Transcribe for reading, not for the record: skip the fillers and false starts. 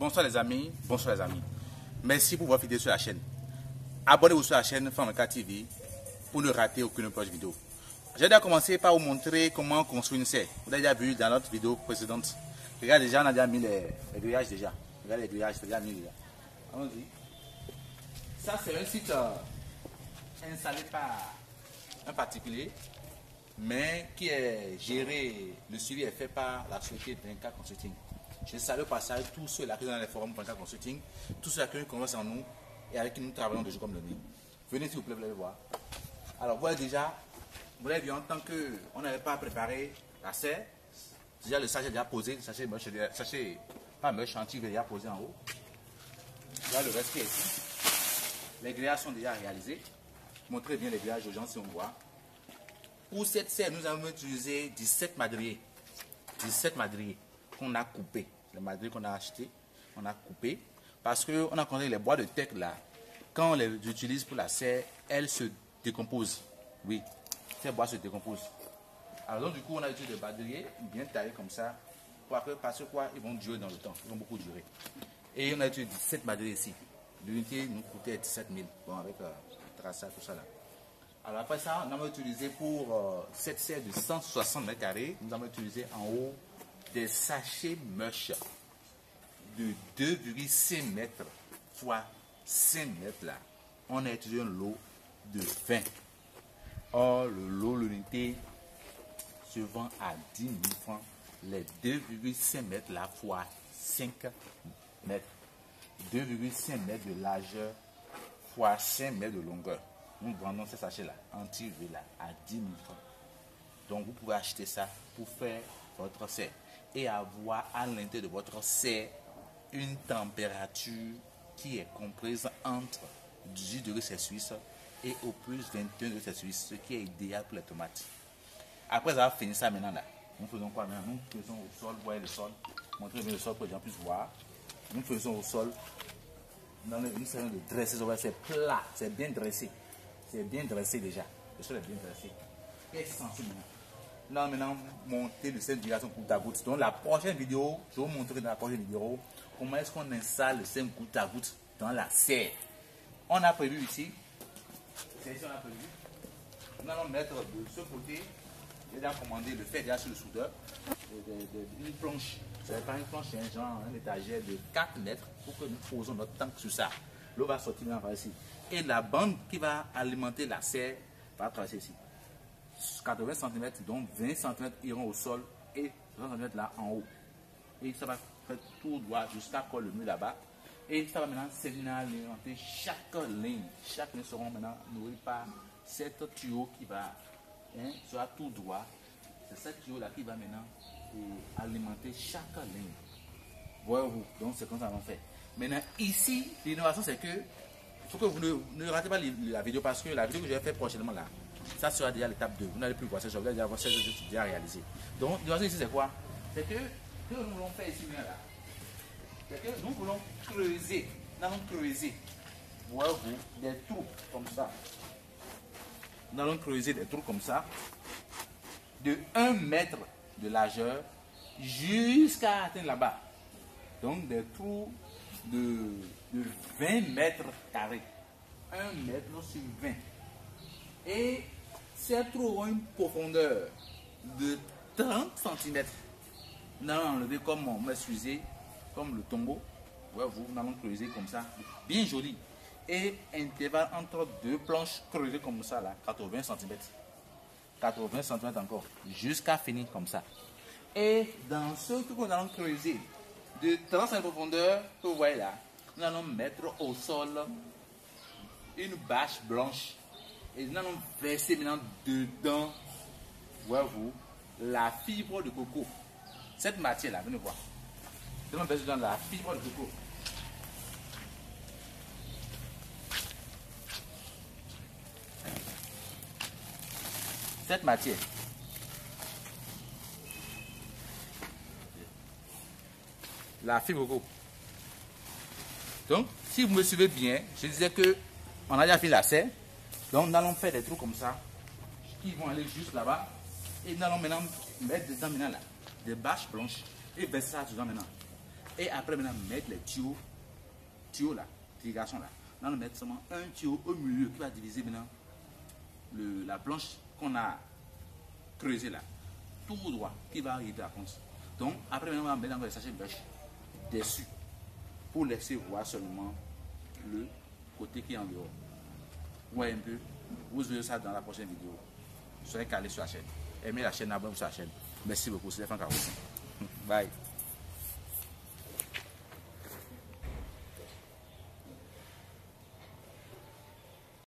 Bonsoir les amis, bonsoir les amis. Merci pour votre vidéo sur la chaîne. Abonnez-vous sur la chaîne Fameka TV pour ne rater aucune prochaine vidéo. J'ai déjà commencé par vous montrer comment construire une serre. Vous avez déjà vu dans notre vidéo précédente. Regarde déjà, on a déjà mis les grillages déjà. Regardez les grillages, c'est déjà mis déjà. Allons-y. Ça c'est un site installé par un particulier, mais qui est géré, le suivi est fait par la société Brinca Consulting. Je salue au passage tous ceux-là qui sont dans les forums Brinca Consulting, tous ceux-là qui ont confiance en nous et avec qui nous travaillons de jour comme de nuit. Venez s'il vous plaît, vous allez voir. Alors voilà déjà, vous l'avez vu en tant qu'on n'avait pas préparé la serre, déjà le sachet est déjà posé, le sachet pas mesh, chantier est déjà posé en haut. Là le reste qui est ici. Les grillages sont déjà réalisés. Montrez bien les grillages aux gens si on voit. Pour cette serre, nous avons utilisé 17 madriers. 17 madriers qu'on a coupés. Les madriers qu'on a achetés, on a coupés. Parce qu'on a constaté les bois de teck là. Quand on les utilise pour la serre, elles se décomposent. Oui, ces bois se décomposent. Alors donc du coup, on a utilisé des madriers bien taillés comme ça. Parce que quoi, ils vont durer dans le temps. Ils vont beaucoup durer. Et on a utilisé 17 madriers ici. L'unité nous coûtait 17 000. Bon, avec traçage, tout ça là. Alors après ça, on a utilisé pour cette serre de 160 mètres carrés, nous avons utilisé en haut des sachets mush de 2,5 mètres fois 5 mètres là. On a utilisé un lot de 20. Or, le lot, l'unité se vend à 10 000 francs. Les 2,5 mètres là fois 5 mètres. 2,5 mètres de largeur fois 5 mètres de longueur. Nous vendons ces sachets-là, anti-UV là, à 10 000 francs. Donc vous pouvez acheter ça pour faire votre serre et avoir à l'intérieur de votre serre une température qui est comprise entre 18 degrés Celsius et au plus 21 degrés Celsius, ce qui est idéal pour les tomates. Après avoir fini ça maintenant là, nous faisons quoi maintenant? Nous faisons au sol, vous voyez le sol, montrez bien le sol pour que les gens puissent voir. Nous faisons au sol, dans une série de dresser, c'est plat, c'est bien dressé. C'est bien dressé déjà. Le sol est bien dressé. Qu'est-ce que c'est maintenant? Nous allons maintenant monter de cette direction goutte à goutte. Donc la prochaine vidéo, je vais vous montrer dans la prochaine vidéo comment est-ce qu'on installe le système goutte à goutte dans la serre. On a prévu ici, c'est ici on a prévu. Nous allons mettre de ce côté, j'ai déjà commandé le fait déjà sur le soudeur, une planche. C'est pas une planche, c'est un genre, un étagère de 4 mètres pour que nous posons notre tank sur ça. L'eau va sortir maintenant par ici. Et la bande qui va alimenter la serre va traverser ici. 80 cm, donc 20 cm iront au sol et 30 cm là en haut. Et ça va faire tout droit jusqu'à quoi le mur là-bas. Et ça va maintenant servir à alimenter chaque ligne. Chaque ligne sera maintenant nourrie par cette tuyau qui va sera tout droit. C'est ce tuyau là qui va maintenant alimenter chaque ligne. Voyez-vous, donc c'est comme ça qu'on fait. Maintenant ici, l'innovation c'est que il faut que vous ne ratez pas la vidéo parce que la vidéo que je vais faire prochainement là, ça sera déjà l'étape 2. Vous n'allez plus voir ça, je vais déjà voir ça déjà réalisé. Donc l'innovation ici c'est quoi? C'est que nous voulons faire ici là. C'est que nous voulons creuser. Nous allons creuser. Voyez-vous, des trous comme ça. Nous allons creuser des trous comme ça. De 1 mètre de largeur jusqu'à atteindre là-bas. Donc des trous de 20 mètres carrés. 1 mètre sur 20. Et ces trous auront une profondeur de 30 cm. Nous allons enlever comme on m'excusez, comme le tombeau. Ouais, nous allons creuser comme ça, bien joli. Et intervalle entre deux planches creusées comme ça, là, 80 cm. 80 cm encore, jusqu'à finir comme ça. Et dans ce que nous allons creuser, de 30 cm de profondeur, que vous voyez là, nous allons mettre au sol une bâche blanche. Et nous allons verser maintenant dedans, voyez-vous, la fibre de coco. Cette matière là, venez voir. Nous allons verser dedans la fibre de coco. Cette matière. La fibre de coco. Donc, si vous me suivez bien, je disais que on a déjà fait la serre. Donc, nous allons faire des trous comme ça, qui vont aller juste là-bas. Et nous allons maintenant mettre dedans maintenant là, des bâches blanches et verser ça dedans maintenant. Et après, maintenant, mettre les tuyaux là, l'irrigation là. Là, on va mettre seulement un tuyau au milieu qui va diviser maintenant la planche qu'on a creusée là. Tout droit, qui va arriver à la ponce. Donc, après, maintenant, on va mettre encore les sachets bêche dessus pour laisser voir seulement le côté qui est en dehors. Ouais, un peu. Vous verrez ça dans la prochaine vidéo. Soyez calés sur la chaîne. Aimez la chaîne, abonnez-vous sur la chaîne. Merci beaucoup, c'est Stéphane Carreau. Bye.